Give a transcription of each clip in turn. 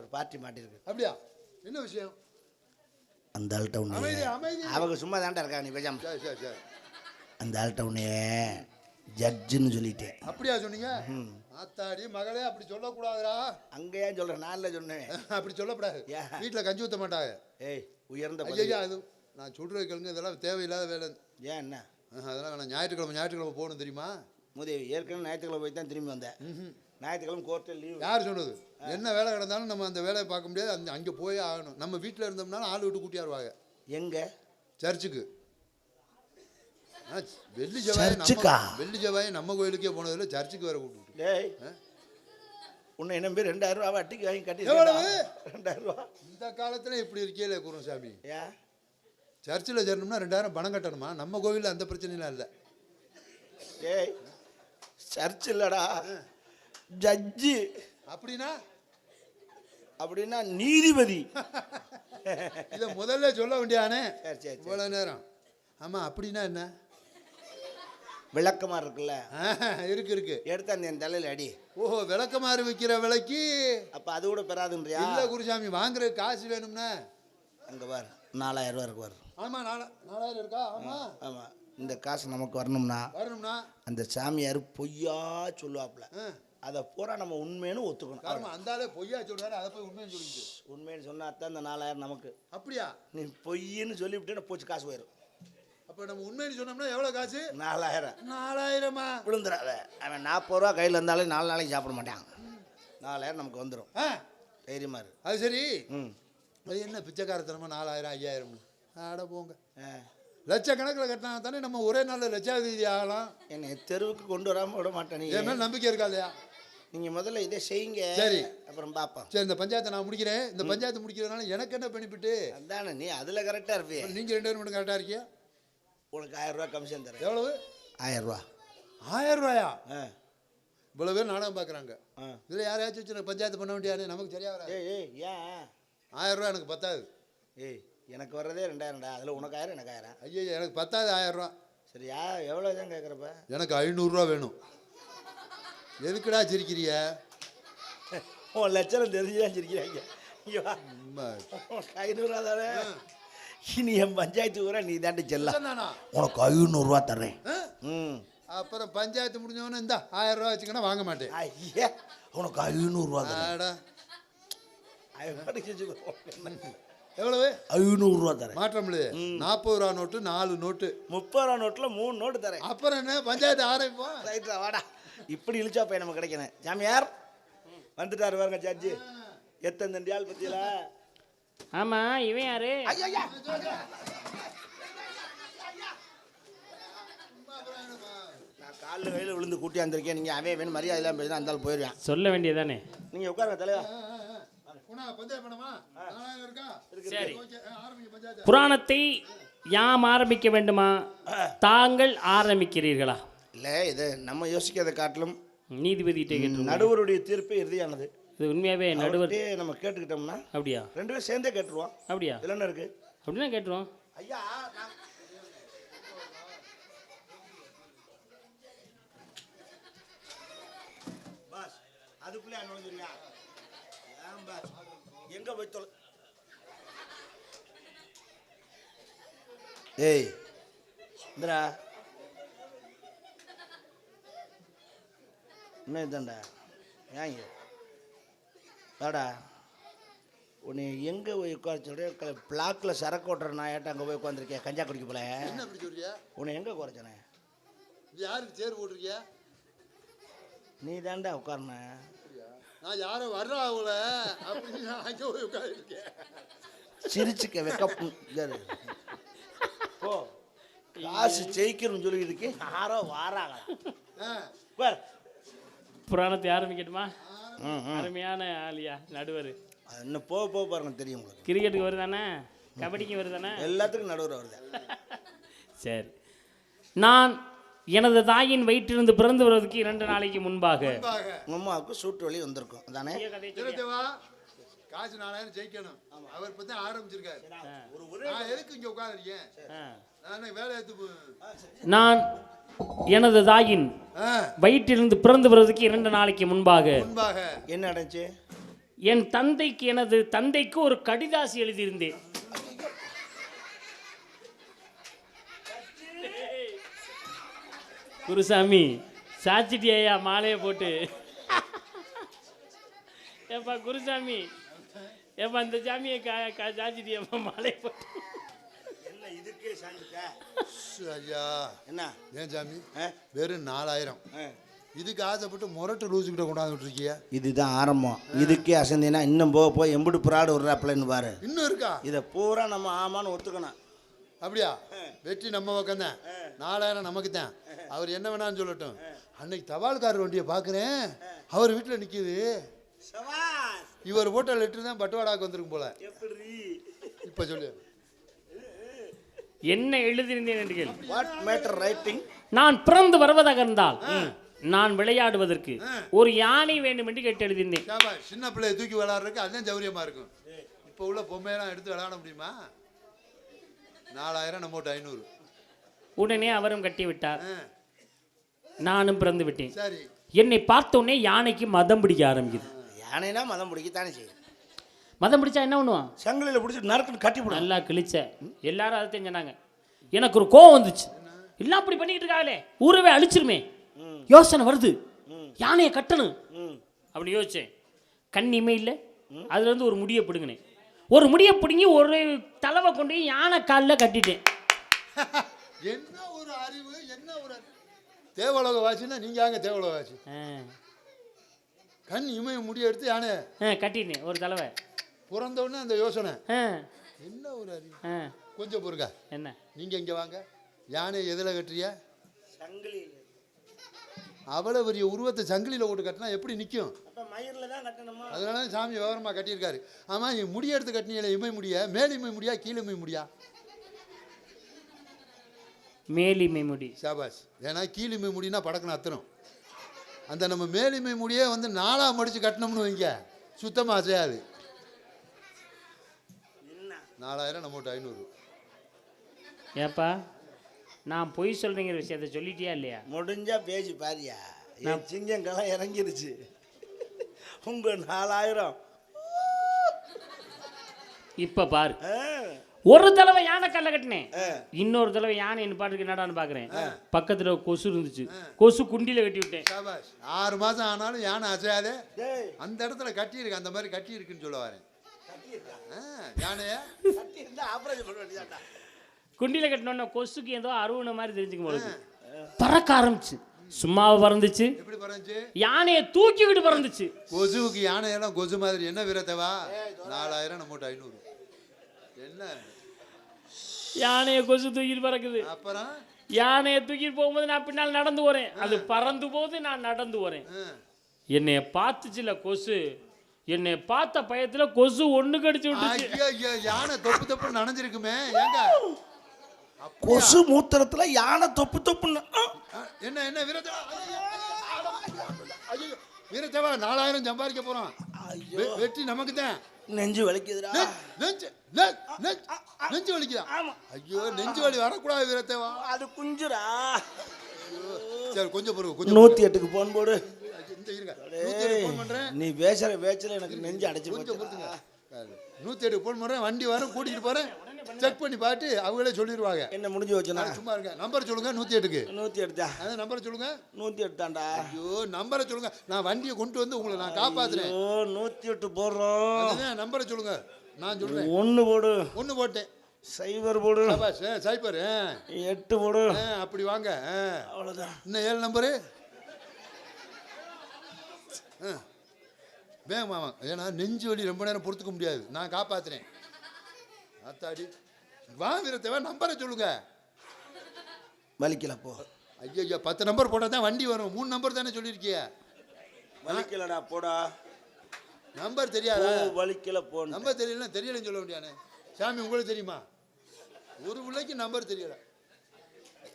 ஒரு பார்ட்டி மாட்டிருக்கு. அப்படியா? என்ன விஷயம்? அந்த ஆள்கிட்ட உன்னை அவங்க சும்மா தாண்டா இருக்கா, நீ பேசாம. சரி. அந்த ஆள்கிட்ட உன்னைய ஜட்ஜுன்னு சொல்லிட்டேன். அப்படியா சொன்னீங்க? ஆத்தாடி மகளே, அப்படி சொல்லக்கூடாதுடா. அங்கேயே சொல்கிறேன், நான் இல்லை சொன்னேன். அப்படி சொல்லக்கூடாது. வீட்டில் கஞ்சி ஊற்ற மாட்டாங்க. ஏய் உயர்ந்த ஐயா, அது நான் சொல்கிறது கேளுங்க, இதெல்லாம் தேவையில்லாத வேலை. ஏன் என்ன அதெல்லாம் நான் ஞாயிற்றுக்கிழமை போகணும் தெரியுமா? முதவி ஏற்கனவே ஞாயிற்றுக்கிழமை போய் தான் திரும்பி வந்தேன். ஞாயிற்றுக்கிழமை கோர்ட்டில் லீவ். யார் சொன்னது? என்ன வேலை கிடந்தாலும் நம்ம அந்த வேலையை பார்க்க முடியாது, அங்கே போயே ஆகணும். நம்ம வீட்டில் இருந்தோம்னாலும் ஆள் விட்டு கூட்டியாருவாங்க. எங்கே? சர்ச்சுக்கு. வெள்ளி செவ்வாய் நம்ம கோயிலுக்கே போனதில்லை, சர்ச்சுக்கு வேற கூப்பிட்டு. டேய் உன்னை என்ன பேர் 2000 ரூபா வட்டிக்கு வாங்கி கட்டி 2000 ரூபா. இந்த காலத்தில் இப்படி இருக்கே குருசாமி. ஏன் சர்ச்சில் சேரணும்னா 2000 பணம் கட்டணுமா? நம்ம கோவிலில் அந்த பிரச்சனைலாம் இல்லை. ஏய் சர்ச் இல்லடா, ஜட்ஜு. அப்படின்னா நீதிபதி. இதை முதல்ல சொல்ல வேண்டியானே. சரி இவ்வளோ நேரம். ஆமாம், அப்படின்னா என்ன? விளக்கமாறு இருக்குல்ல? இருக்கு எடுத்து அந்த என் தலையில் அடி. ஓஹோ, விளக்கமாறு விற்கிற விலைக்கு அப்போ அது கூட பெறாதுன்றியா? இல்லை குருசாமி, வாங்குற காசு வேணும்னா அங்கே பாரு 4000 ரூபா இருக்கு. ஆமாம், 4000 இருக்கா? ஆமாம். இந்த காசு நமக்கு வரணும்னா அந்த சாமியார் பொய்யா சொல்லுவாப்புல, அதை பூரா நம்ம உண்மைன்னு ஒத்துக்கணும். அந்த ஆளே பொய்யா சொல்றாரு, அதை போய் உண்மைன்னு சொல்லிட்டு உண்மைன்னு சொன்னா தான் இந்த 4000 நமக்கு. அப்படியா? நீ பொய்ன்னு சொல்லிவிட்டு போச்சு, காசு போயிடும். அப்போ நம்ம உண்மைன்னு சொன்னோம்னா எவ்வளோ காசு? 4000 விழுந்துடாத. அவன் 40 ரூபா கையில் இருந்தாலும் 4 நாளைக்கு சாப்பிட மாட்டான். 4000 நமக்கு வந்துடும். தைரியமா இருக்கு. அது சரி. அது என்ன பிச்சைக்காரத்தனமா 4000 5000? ஆட போங்க. லட்சக்கணக்கில் கட்டினா தானே நம்ம ஒரே நாளில் லட்சாதிபதி ஆகலாம். என்னை தெருவுக்கு கொண்டு வராமல் விட மாட்டேன். நீ என் மேலே நம்பிக்கை இருக்கா இல்லையா? நீங்கள் முதல்ல இதை செய்யுங்க, சரி அப்புறம் பார்ப்போம். சரி, இந்த பஞ்சாயத்தை நான் முடிக்கிறேன். இந்த பஞ்சாயத்து முடிக்கிறதுனால எனக்கு என்ன பெனிஃபிட்டு? அதானே, நீ அதில் கரெக்டாக இருப்பியா? நீங்கள் 2 பேரும் மட்டும் கரெக்டாக இருக்கியா? உனக்கு 1000 ரூபா கமிஷன் தரேன். எவ்வளவு? 1000 ரூபா. 1000 ரூபாயா? இவ்வளோ பேர் நாடகம் பார்க்குறாங்க. இதில் யாரையாச்சும் வச்சு பஞ்சாயத்து பண்ண வேண்டியாரு, நமக்கு சரியா வராது. ஏய் ஏன் 1000 ரூபா எனக்கு பத்தாது. ஏய் எனக்கு வர்றதே 2000டா, அதில் உனக்கு 1000 எனக்கு 1000. ஐயோ, எனக்கு பத்தாது 1000 ரூபா. சரியா? எவ்வளோ தான் கேட்குறப்ப? எனக்கு 500 ரூபா வேணும். எதுக்குடா சிரிக்கிறிய? உன் லட்சம் தெரிஞ்சுதான் சிரிக்கிறாங்க. 500 ரூபா தானே. இனி என் பஞ்சாயத்து ஊரா நீ தாண்டி செல்லாம். உனக்கு 500 ரூபா தர்றேன். அப்புறம் பஞ்சாயத்து முடிஞ்சவொன்னே இந்த 1000 ரூபா வச்சுக்கன்னா வாங்க மாட்டேன். ஐயா, உனக்கு 500 ரூபா தரேன். எவ்வளவு? 500 ரூபா தரேன். மாற்றம் இல்லையே. 40 ரூபா நோட்டு, 4 நோட்டு, 30 ரூபா நோட்டில் 3 நோட்டு தரேன். அப்புறம் என்ன பஞ்சாயத்து ஆரம்பிப்போம். ரைட்டா, வாடா. இப்படி இழிச்சா போய் நமக்கு கிடைக்கணும். சாமியார் வந்துட்டாரு பாருங்க, ஜட்ஜு. எத்தனை தண்டியால் பத்தியில? ஆமா, இவன் யாரு? நான் காலில் கையில் விழுந்து கூட்டியாந்துருக்கேன். நீங்கள் அவன் வேணும் மரியாதை இல்லாமல் பேசினா அந்த ஆள் போயிடுவேன். சொல்ல வேண்டியதானே. நீங்கள் உட்காருங்க தலைவா. புராணத்தை யாம் ஆரம்பிக்க வேண்டுமா, தாங்கள் ஆரம்பிக்கிறீர்களா? இல்லை, இது நம்ம யோசிக்கிறதை காட்டிலும் நீதிபதி நடுவருடைய தீர்ப்பு இறுதியானது. இது உண்மையாவே நடுவர் நம்ம கேட்டுக்கிட்டோம்னா அப்படியா? 2 பேரும் சேர்ந்தே கேட்டுருவோம். அப்படியா? இதில் என்ன இருக்கு? அப்படின்னா கேட்டுருவோம். ஐயா பாஸ், அதுக்குள்ளே நுழைஞ்சிருக்கா? எங்க போய் தொலை? ஏய் இந்திரா, என்ன இதுண்டா? ஏங்க வாடா. உன்னை எங்கே போய் உட்கார சொல்கிறேன்? பிளாக்கில் சரக்கு ஓட்டுற நாயாட்ட அங்கே போய் உட்காந்துருக்கேன், கஞ்சா குடிக்க போல. என்ன அப்படி சொல்றியா? உன்னை எங்கே குறைச்சனே? யாருக்கு சேர் போட்டிருக்கியா? நீ தாண்டா உட்காரண. நான் யாரும் வர்றா அவள அப்படின்னு அங்கே போய் உட்காந்துருக்கேன். சிரிச்சுக்க வைக்க போ. காசு ஜெயிக்கணும்னு சொல்லிட்டு இருக்கேன், யாரோ வாராங்க. புராணத்தை ஆரம்பிக்கட்டுமா? அருமையான ஆலியா நடுவர். இன்னும் போக போக பாருங்க தெரியும் உங்களுக்கு. கிரிக்கெட்டுக்கு வருதானே, கபடிக்கு வருதானே, எல்லாத்துக்கும் நடுவர் வருது. சரி, நான் எனது தாயின் வயிற்றிலிருந்து பிறந்து வருவதற்கு 2 நாளைக்கு முன்பாக அம்மாவுக்கு சூட்டு வலி வந்திருக்கும் தானே. காசு 4000 ஜெயிக்கணும். அவர் பத்தி ஆரம்பிச்சிருக்காரு. எதுக்கு இங்க உட்கார்றீங்க? நான் எனது தாயின் வயிற்றிலிருந்து பிறந்து வருவதற்கு 2 நாளைக்கு முன்பாக என்ன நடந்துச்சு? என் தந்தைக்கு எனது தந்தைக்கு ஒரு கடிதாசி எழுதியிருந்தேன். குருசாமி சாச்சிட்டியா மாலையை போட்டு? ஏப்பா குருசாமி, ஏப்பா இந்த சாமியை சாச்சிட்டியாப்பா மாலையை போட்டு? என்ன இதுக்கே சாஞ்சிட்ட? ஐயா என்ன ஏன் சாமி வெறும் 4000 இதுக்கு ஆசைப்பட்டு முரட்டு லூசுக்கிட்ட கொண்டாந்து விட்டுருக்கிய. இதுதான் ஆரம்பம். இதுக்கே அசந்தினா இன்னும் போக போய் எம்பிட்டு ப்ராடு விட்றாப்பிலன்னு பாரு. இன்னும் இருக்கா? இதை பூரா நம்ம ஆமான்னு ஒத்துக்கணும். அப்படியா? வெற்றி நம்ம பக்கம் தான், 4000 நமக்கு தான். அவர் என்ன வேணான்னு சொல்லட்டும். அன்னைக்கு தபால்காரர் வண்டியை பார்க்குறேன், அவர் வீட்டில் நிற்கிது. இவர் போட்ட லெட்டர் தான் பட்டுவாடாக்கு வந்திருக்கும் போல. இப்போ சொல்லு என்ன எழுதியிருந்தேன் என்று கேள். What matter writing? நான் பிறந்து வருவதாக இருந்தால் நான் விளையாடுவதற்கு ஒரு யானை வேண்டும் என்று கேட்டு எழுதியிருந்தேன். சின்ன பிள்ளையை தூக்கி விளையாடுறதுக்கு அதுதான் சௌரியமா இருக்கும். இப்போ உள்ள பொம்மையெல்லாம் எடுத்து விளையாட முடியுமா? 4000 நம்ம 500. உடனே அவரும் கட்டி விட்டார், நானும் பிறந்து விட்டேன். சரி, என்னை பார்த்த உடனே யானைக்கு மதம் பிடிக்க ஆரம்பிக்குது. யானைனா மதம் பிடிக்கத்தானே செய்யும். மதம் பிடிச்சா என்ன பண்ணுவான்? சங்கிலியில் பிடிச்சி நறுக்குன்னு கட்டி போடும். நல்லா கிழிச்ச. எல்லாரும் அதை தெரிஞ்சாங்க. எனக்கு ஒரு கோவம் வந்துச்சு. எல்லாம் அப்படி பண்ணிக்கிட்டு இருக்காங்களே, ஊரவே அழிச்சிருமே. யோசனை வருது, யானையை கட்டணும் அப்படி யோசிச்சேன். கண்ணியுமே இல்லை. அதுல இருந்து ஒரு முடியை பிடுங்கினேன். ஒரு முடியை பிடுங்கி ஒரு தலைவை கொண்டு யானை காலில் கட்டிட்டேன். என்ன ஒரு அறிவு, என்ன ஒரு தேவலோக வாசின்னா நீங்க அங்க தேவலோக வாசி. கண் இமய முடிய எடுத்து யானை கட்டிட்டேன் ஒரு தலைவை. பிறந்த உடனே அந்த யோசனை. என்ன ஒரு அறிவு. கொஞ்சம் பொறுங்க. என்ன நீங்க இங்க வாங்க. யானை எதுல கட்டுறியா? சங்கிலி. அவ்வளவு பெரிய உருவத்தை சங்கிலியில் போட்டு கட்டினா எப்படி நிற்கும்? மயிரில் தான் கட்டணுமா? அதனால சாமி விவரமா கட்டியிருக்காரு. ஆமா, முடிய எடுத்து கட்டினீங்களே, இமை முடிய மேலிமை முடியா கீழிமை முடியா? மேலிமை முடி. சாபாஸ். ஏன்னா கீழிமை முடினா படக்குன்னு அத்தணும். அந்த நம்ம மேலிமை முடியே வந்து 4ஆ மடிச்சு கட்டினோம்னு வைங்க, சுத்தமாக அசையாது. 4000 நம்ம 500. ஏப்பா நான் பொய் சொல்றேங்கிற விஷயத்த சொல்லிட்டியா இல்லையா? முடிஞ்சா பேசி பாரியா. என் சிங்கங்கெல்லாம் இறங்கிருச்சு. உங்க 4000 இப்ப பாரு. ஒரு தடவை யானை கல்ல கட்டினேன், இன்னொரு தடவை யானை பாட்டுக்கு என்னடான்னு பாக்குறேன். பக்கத்துல கொசு இருந்துச்சு, கொசு குண்டில கட்டி விட்டேன். 6 மாசம் ஆனாலும் யானை அசையாதே. அந்த இடத்துல கட்டி இருக்கு, அந்த மாதிரி கட்டி இருக்குன்னு சொல்ல வரேன். யானைய குண்டில கட்டினோன்னா கொசுக்கு ஏதோ அருவன மாதிரி தெரிஞ்சுக்கும் போது பறக்க ஆரம்பிச்சு. சும்மாவை பறந்துச்சு. எப்படி பறந்துச்சு? யானையை தூக்கிக்கிட்டு பறந்துச்சு. கொசுவுக்கு யானையெல்லாம் கொசு மாதிரி என்ன வீரத்தவா? 4000 நம்ம 500. என்ன யானையை கொசு தூக்கிட்டு பறக்குது. அப்புறம் யானையை தூக்கிட்டு போகும்போது நான் பின்னால் நடந்து வரேன், அது பறந்து போது நான் நடந்து வரேன். என்னைய பார்த்துச்சுல கொசு, என்னை பார்த்த பயத்துல கொசு ஒண்ணு கடிச்சு விட்டுச்சு. யானை தொப்பு தொப்பு நனைஞ்சிருக்குமே. ஏங்க கொசு மூத்திரத்துல யானை தொப்பு தொப்புன்னு என்ன என்ன வீரத்தேவா? வீரத்தேவா 4000 சம்பாதிக்க போறோம். வெற்றி நமக்கு தான். நெஞ்சு வலிக்குதுடா. நெஞ்சு வலிக்குதா? ஐயோ, நெஞ்சு வலி வரக்கூடாது வீரத்தேவா. அது குஞ்சுடா. சரி, கொஞ்சம் பொறுங்க. கொஞ்சம் 108க்கு போன் போடு. நீ பேசுற பேச்சல எனக்கு நெஞ்சு அடைச்சு கொஞ்சம் பொறுத்துங்க. 108 போன் பண்றேன், வண்டி வரும், கூட்டிட்டு போறேன், செக் பண்ணி பார்த்து அவங்களே சொல்லிடுவாங்க. என்ன முடிஞ்சு வச்சுனா? சும்மா இருங்க. நம்பர் சொல்லுங்க. 108க்கு 108 தான். அதான் நம்பர் சொல்லுங்க. 108 தான்டா. ஐயோ, நம்பரை சொல்லுங்க. நான் வண்டியை கொண்டு வந்து உங்களை நான் காப்பாத்துறேன். 108 போடுறோம். அதுதான் நம்பரை சொல்லுங்க. நான் சொல்றேன். 1 போடு. 1 போட்டேன். 0 போடு. சைபர் 8 போடு. அப்படி வாங்க. அவ்வளவுதான். இன்னும் 7 நம்பரு வேகமா வாங்க. ஏன்னா நெஞ்சு வலி ரொம்ப நேரம் பொறுத்துக்க முடியாது. நான் காப்பாத்துறேன். அத்தாடி வா வீரத்தேவா, நம்பரை சொல்லுங்க. வலிக்கல போ. ஐயோ, 10 நம்பர் போட்டால் தான் வண்டி வரும். 3 நம்பர் தானே சொல்லியிருக்கிய. வலிக்கலடா போடா. நம்பர் தெரியாதா? வலிக்கல போ. நம்பர் தெரியலன்னா தெரியலன்னு சொல்ல முடியானே. சாமி உங்களுக்கு தெரியுமா? ஒரு பிள்ளைக்கு நம்பர் தெரியல.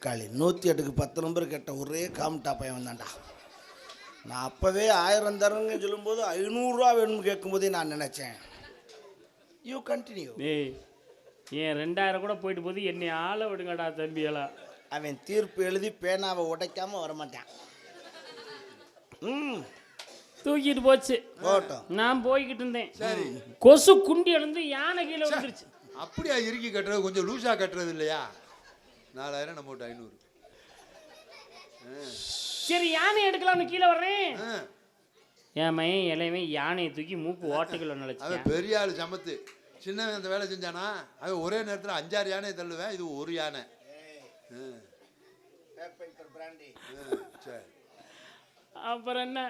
காலி 108க்கு 10 நம்பர் கேட்ட ஒரே காம்டா பையன் வந்தான்டா. நான் அப்பவே 1000 தரங்க சொல்லும்போது 500 ரூபா வேணும்னு கேட்கும்போதே நான் நினைச்சேன். You continue. ஏன் 2000 கூட போயிட்டு போது என்னை ஆள விடுங்கடா தம்பியெல்லாம். அவன் தீர்ப்பு எழுதி பேனாவை உடைக்காம வரமாட்டான். தூக்கிட்டு போச்சு. போட்டோம். நான் போய்கிட்டு இருந்தேன். சரி. கொசு குண்டி எழுந்து யானை கீழே வந்துருச்சு. அப்படியா இறுக்கி கட்டுறது, கொஞ்சம் லூசா கட்டுறது இல்லையா? 4000 நம்ம 500. சரி யானை எடுக்கலாம்னு கீழே வர்றேன். ஆ. என் மையன் இளைவன் யானையை தூக்கி மூக்கு ஓட்டைக்குள்ள அவன் நினைச்சேன். பெரிய ஆள் சமத்து. சின்னவன் அந்த வேலை செஞ்சானா அவன் ஒரே நேரத்தில் 5-6 யானையை தள்ளுவேன், இது ஒரு யானை. சரி. அப்புறம் என்ன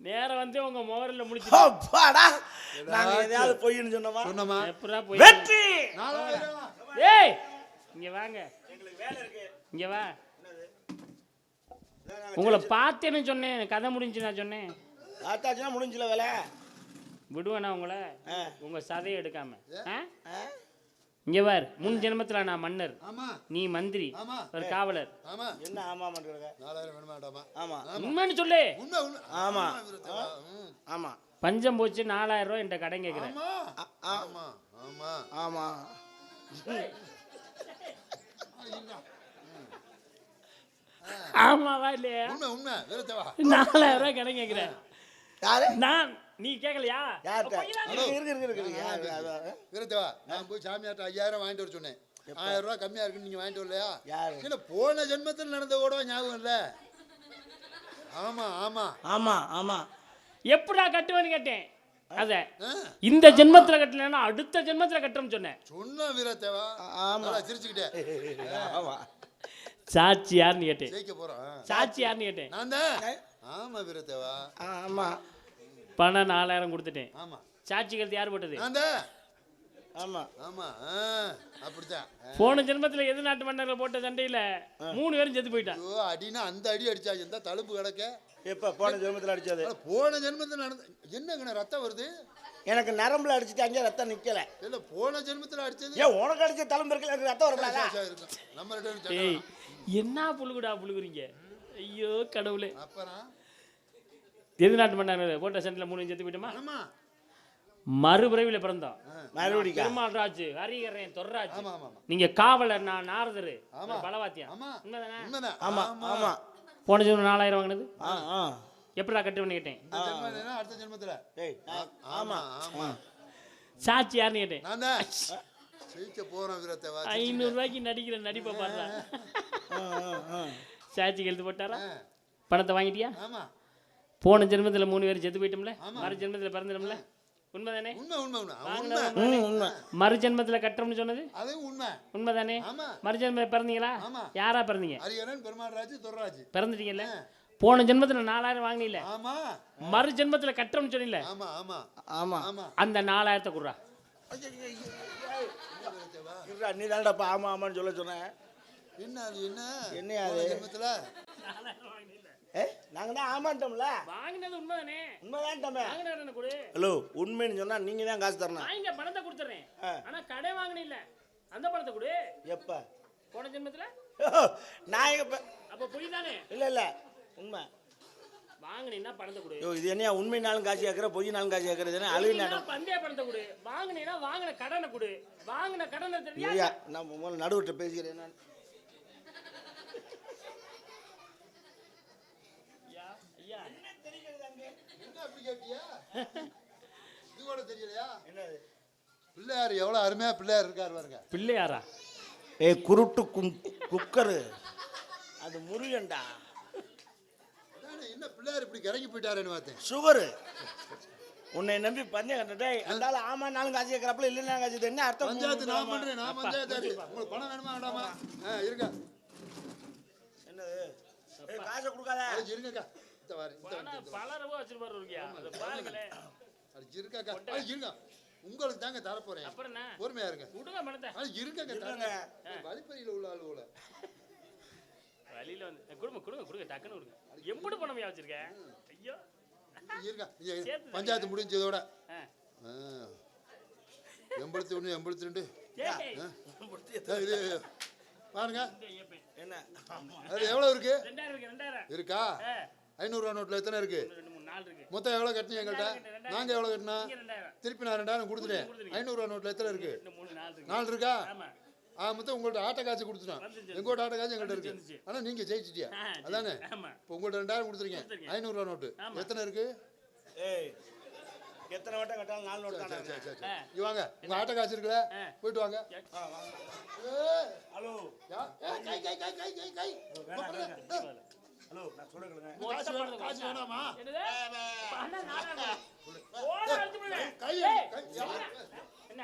நேரம் வந்து உங்க மோரில் முடிச்சு அப்பாடா, நாங்க எதையாவது பொய்ன்னு சொன்னோமா? சொன்னமா எப்படா போய் வெற்றி. 4000. ஏய் இங்க வாங்க, இங்க வா. உங்களை பார்த்தேன்னு சொன்னேன், கதை முடிஞ்சு நான் சொன்னேன். ஆத்தாச்சுன்னா முடிஞ்சல வேலை. விடுவேனா உங்களை உங்க சதையை எடுக்காம? இங்க பார், முன் ஜென்மத்துல நான் மன்னர், ஆமா நீ மந்திரி, ஆமா. ஒரு காவலர். ஆமா. என்ன ஆமா பண்றீங்க? 4000 வேணுமா வேண்டாமா? ஆமா உண்மைன்னு சொல்லு. உண்மை உண்மை. ஆமா விருத்தவா. ஆமா பஞ்சம் போச்சு 4000 ரூபாய் என்ற கடன் கேட்கிறேன். ஆமா ஆமா ஆமா ஆமா. ஆமாவா இல்லையா? உண்மை உண்மை விருத்தவா. 4000 ரூபாய் கடன் கேட்கிறேன். யாரு? நான், நீ கேட்கலையா? யார்கிட்ட? அப்ப இருக்கு. விருத்தவா, நான் போய் சாமியார்ட்ட 5000 வாங்கிட்டு வர சொன்னேன். 1000 ரூபாய் கம்மியா இருக்குன்னு நீங்க வாங்கிட்டு வரலையா? யாரு? இல்ல போன ஜென்மத்தில் நடந்த கூட ஞாபகம் இல்ல. ஆமா ஆமா ஆமா ஆமா. எப்படா கட்டுவேன்னு கேட்டேன். அத ஆ, இந்த ஜென்மத்துல கட்டலன்னா அடுத்த ஜென்மத்துல கட்டுறோம்னு சொன்னேன். சொன்ன வீரத்தேவா. ஆமா. நல்லா சிரிச்சுக்கிட்டே. ஆமா. சாட்சி யாருன்னு கேட்டேன். ஜெயிக்க போறோம். சாட்சி யாருன்னு கேட்டேன். நான் தான். ஆமா வீரத்தேவா. ஆமா பணம் 4000 கொடுத்துட்டேன். ஆமா. சாட்சி கழுத்து யார் போட்டது? நான் தான். ஆமா. ஆமா அப்படித்தான். போன ஜென்மத்துல எது நாட்டு மன்னர்ல போட்ட சண்டையில 3 பேரும் செத்து போயிட்டான். ஐயோ அடினா அந்த அடி அடிச்சா எந்த தழும்பு கிடக்க. எப்ப போன ஜென்மத்துல அடிச்சது? அட, போன ஜென்மத்தில் நடந்த என்னங்கண்ணா ரத்தம் வருது? எனக்கு நரம்புல அடிச்சுட்டாங்க, ரத்தம் நிக்கல. இல்ல போன ஜென்மத்தில் அடிச்சது. ஏன் உனக்கு அடிச்ச தழும்பு இருக்குல்ல, எனக்கு ரத்தம் வரக்கூடாதா? இருக்கும். நம்ம ரெண்டு பேரும் ஏய் சண்டை. என்ன புழுகுடா புழுகுறீங்க? ஐயோ கடவுளே. அப்புறம் எது நாட்டு மன்னர் போட்ட சண்டையில 3 செத்து போயிட்டோமா? ஆமா மறுபிறவில பிறந்தோம். மறுபடியும் பெருமாள் ராஜ், ஹரிகரன், தொர்ராஜ். ஆமா ஆமா ஆமா. நீங்க காவலர், நான் நாரதர், ஆமா. பலவாத்தியம். ஆமா உண்மைதானே? உண்மைதான். ஆமா ஆமா. போன ஜென்மம் 4000 வாங்கினது ஆ ஆ. எப்படா கட்டுவேன்னு கேட்டேன். இந்த ஜென்மம் இல்லைன்னா அடுத்த ஜென்மத்துல. ஏய் ஆமா ஆமா. சாட்சி யாருன்னு கேட்டேன். நான் தான். ஜெயிக்க போறோம் வீரத்தேவா. 500 ரூபாய்க்கு நடிக்கிற நடிப்பை பாடுறா. சாட்சி கழுத்து போட்டாரா? ஆ. பணத்தை வாங்கிட்டியா? ஆமா போன ஜென்மத்துல 3 பேர் செத்து போயிட்டோம்ல, மறு ஜென்மத்துல பிறந்துட்டோம்ல. உண்மைதானே? உண்மை உண்மை உண்மை வாங்கினது உண்மை. உண்மைதானே? உண்மை. மறு ஜென்மத்துல கட்டுறோம்னு சொன்னது அது உண்மை. உண்மைதானே? ஆமா. மறு ஜென்மத்துல பிறந்தீங்களா? ஆமா. யாரா பிறந்தீங்க? ஹரிகரன், பெருமாள் ராஜ், தொர்ராஜ். பிறந்துட்டீங்கல்ல. போன ஜென்மத்துல 4000 வாங்கினீல, ஆமா மறு ஜென்மத்துல கட்டுறோம்னு சொன்னீல, ஆமா ஆமா ஆமா. ஆமா. அந்த 4000 குடுறா. நீ தானடா ஆமா ஆமான்னு சொல்ல சொன்னேன். என்ன அது என்ன? என்னையா அது? போன ஜென்மத்துல நாங்க தான் ஆமாட்டோம்ல. வாங்கினது உண்மைதானே? உண்மைதான்ட்டமே. வாங்கினது கொடு. ஹலோ, உண்மைன்னு சொன்னா நீங்க தான் காசு தரணும். வாங்க, பணத்தை கொடுத்துறேன். ஆனா கடை வாங்கினில்ல, அந்த பணத்தை கொடு. எப்ப? போன ஜென்மத்துல. நான் எங்க அப்ப பொய் தானே? இல்ல இல்ல உண்மை. வாங்கினீன்னா பணத்தை கொடு. ஐயோ, இது என்னையா உண்மைனாலும் காசு கேட்கற, பொய் நாளும் காசு கேட்கறது என்ன? அழுகு பொய்னா நாடம். பந்தய பணத்தை கொடு. வாங்கினீன்னா வாங்கின கடனை கொடு. வாங்கின கடனை தெரியா? ஐயா, நான் முதல்ல நடுவிட்ட பேசிக்கிறேன் நான். ஐயா என்ன அப்படி கேட்டியா? இது கூட தெரியலையா? என்னது? பிள்ளையார் எவ்வளவு அருமையா பிள்ளையார் இருக்காரு பாருங்க. பிள்ளையாரா? ஏய் குருட்டு குக்கரு, அது முருகன்டா. அதானே, என்ன பிள்ளையார் இப்படி கிறங்கி போயிட்டாருன்னு பார்த்தேன். சுகரு. உன்னை நம்பி பந்தயம் கட்டுட்டே அந்தால ஆமா நாளும் காசு கேட்கறப்பல இல்லைன்னா காசு என்ன அர்த்தம்? பஞ்சாயத்து நான் பண்றேன், நான் பஞ்சாயத்து. உங்களுக்கு பணம் வேணுமா வேண்டாமா? இருங்க. என்னது? ஏய் காசை கொடுக்காத. அது இருங்கக்கா. இந்த வாரு, இந்த வாரு, இந்த வாரு. பல ரூபா வச்சிருப்பாரு இருக்கியா? அதை பாருங்களே. அது இருங்கக்கா. அது இருங்க. உங்களுக்கு தாங்க தர போறேன். அப்புறம் என்ன? பொறுமையா இருங்க. விடுங்க பணத்தை. அது இருங்கக்கா. தரங்க. வழிப்பறியில உள்ள ஆளு போல. வழியில வந்து கொடுங்க கொடுங்க கொடுங்க, டக்குன்னு கொடுங்க. எப்படி பணம் வச்சிருக்க? ஐயோ இருங்க. பஞ்சாயத்து முடிஞ்சதோட 81 82 இது பாருங்க. என்ன? அது எவ்வளவு இருக்கு? 2000 இருக்கு. 2000 இருக்கா? 500 ரூபா நோட்ல எத்தனை இருக்கு? 2 3 4 இருக்கு. மொத்தம் எவ்வளவு கட்டினீங்க எங்கள்கிட்ட? நாங்க எவ்வளவு கட்டினா? 2000. திருப்பி நான் 2000 கொடுத்துட்டேன். 500 ரூபா நோட்ல எத்தனை இருக்கு? 3 4 இருக்கு. 4 இருக்கா? ஆமா. மொத்தம் உங்கள்ட்ட ஆட்ட காசு கொடுத்துட்டோம். எங்கோட ஆட்ட காசு எங்கள்கிட்ட இருக்கு. ஆனா நீங்க ஜெயிச்சிட்டியா? அதானே? ஆமா. இப்போ உங்கள்ட்ட 2000 கொடுத்துருக்கீங்க. 500 ரூபா நோட்டு எத்தனை இருக்கு? ஏய் எத்தனை வட்டம் கட்டாலும் 4 நோட்டு சரி, தானே. சரி, சரி. இங்க வாங்க உங்க ஆட்டோ காசு இருக்குல்ல போயிட்டு வாங்க ஹலோ கை கை கை கை கை கை ஹலோ நான் சொல்லுங்க காசு வேணும் காசு வேணாமா என்னது? அண்ணா, நானா? ஓட அழுத்தி விடுவேன். கை ஏய், கை என்ன?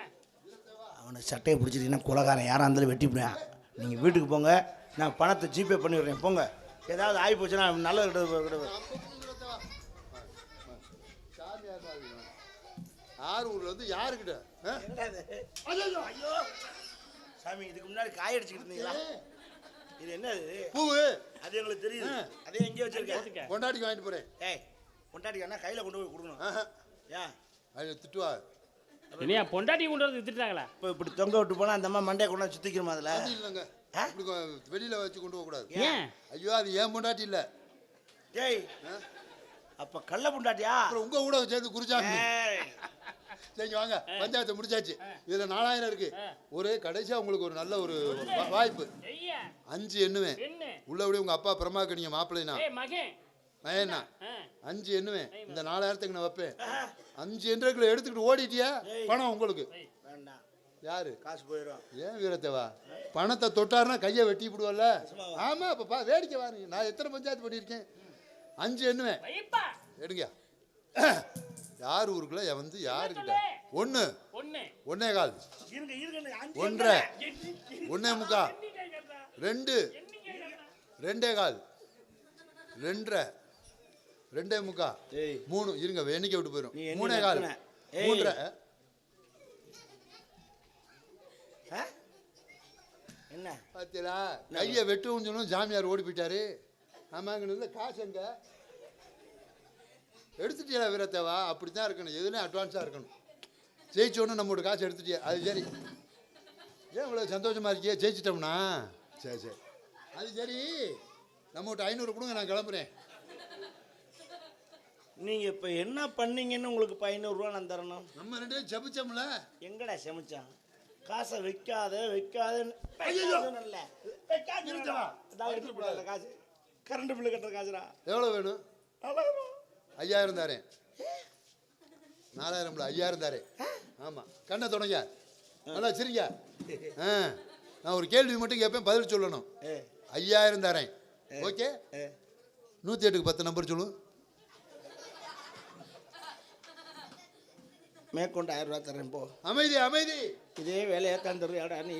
அவனை சட்டையை பிடிச்சிட்டீங்கன்னா குலகாரன் யாராக இருந்தாலும் வெட்டிவிடுவேன். நீங்கள் வீட்டுக்கு போங்க, நான் பணத்தை ஜிபே பண்ணி விடுறேன். போங்க. ஏதாவது ஆகி போச்சுன்னா நல்லது கிட்ட ஆரூர்ல வந்து யாருக்கிட்ட ஐயோ சாமி, இதுக்கு முன்னாடி காய் அடிச்சுக்கிட்டு இருந்தீங்களா? இது என்னது? பூவு அது எங்களுக்கு தெரியுது. அதே எங்கேயே வச்சிருக்கேன். கொண்டாடிக்கு வாங்கிட்டு போறேன். ஏய் பொண்டாட்டிக்கானா கையில் கொண்டு போய் கொடுக்கணும். ஏன் அது திட்டுவா என்னையா பொண்டாட்டி கொண்டு வந்து வித்துட்டாங்களா? இப்போ இப்படி தொங்க விட்டு போனால் அந்த அம்மா மண்டையை கொண்டு வந்து சுற்றிக்கிறோமா அதில்? அது இல்லைங்க இப்படி வெளியில வச்சு கொண்டு போக கூடாது. ஏன்? ஐயோ அது ஏன் பொண்டாட்டி இல்ல. ஏய் அப்போ கள்ள பொண்டாட்டியா? அப்புறம் உங்க கூட சேர்ந்து குறிச்சாங்க. ஏய் சரி வாங்க பஞ்சாயத்தை முடிச்சாச்சு. இதுல 4000 இருக்கு. ஒரு கடைசியா உங்களுக்கு ஒரு நல்ல ஒரு வாய்ப்பு. ஐயா 5 எண்ணுவேன். என்ன? உள்ளபடி உங்க அப்பா பிரமாக்கு நீங்க மாப்பிள்ளைனா ஏய் மகன். மயனா 5 எண்ணுவேன். இந்த 4000க்கு நான் வைப்பேன். 5 எண்ணுக்குள்ள எடுத்துக்கிட்டு ஓடிட்டியா பணம் உங்களுக்கு. வேண்டாம், யாரு காசு போயிடும். ஏன் வீரத்தேவா பணத்தை தொட்டாருன்னா கையை வெட்டி விடுவல்ல. ஆமா அப்பா வேடிக்கை வாருங்க. நான் எத்தனை பஞ்சாயத்து பண்ணியிருக்கேன். 5 எண்ணுவேன். வைப்பா. எடுங்க. யார் ஊருக்குள்ள வந்து யாருக்கிட்ட? 1 ஒண்ணு. 1.25 இருங்க இருங்க 1.5 1.25 2 2.25 2.5 2.25 ஏய் 3 இருங்க எண்ணிக்கை விட்டு போயிடும். நீ எண்ணி 3.25 நடத்துன. ஏய். 3.5 என்ன பாத்தீங்களா கையை வெட்டுவோம்னு சொன்னோம் ஜாமியார் ஓடி போயிட்டாரு. ஆமாங்க காசு எங்க எடுத்துட்டியா வீரத்தேவா? அப்படி தான் இருக்கணும். எதுலையும் அட்வான்ஸாக இருக்கணும். ஜெயிச்சோன்னு நம்மளோட காசு எடுத்துட்டியா அது சரி. ஏன் இவ்வளோ சந்தோஷமா இருக்கியே ஜெயிச்சிட்டோம்னா? சரி சரி அது சரி. நம்மகிட்ட 500 கொடுங்க நான் கிளம்புறேன். நீங்கள் இப்போ என்ன பண்ணீங்கன்னு உங்களுக்கு 500 நான் தரணும். நம்ம 2 பேரும் ஜபிச்சோம்ல. எங்கடா சமைச்சான்? காசை வைக்காத ஐயையோ. காசு கரண்ட் பில்லு கட்டுற காசுடா. எவ்வளோ வேணும்? 4000. 5000 தாரேன். 4000 5000 தாரேன். ஆமாம் கண்ணை தொடங்க நல்லா சரிங்க. நான் ஒரு கேள்வி மட்டும் கேட்பேன் பதில் சொல்லணும். 5000 தரேன். ஓகே 108க்கு 10 நம்பர் சொல்லு. மேற்கொண்டு 1000 ரூபா தரேன் போ. அமைதி அமைதி. இதே வேலையை தந்துடுறியாடா நீ?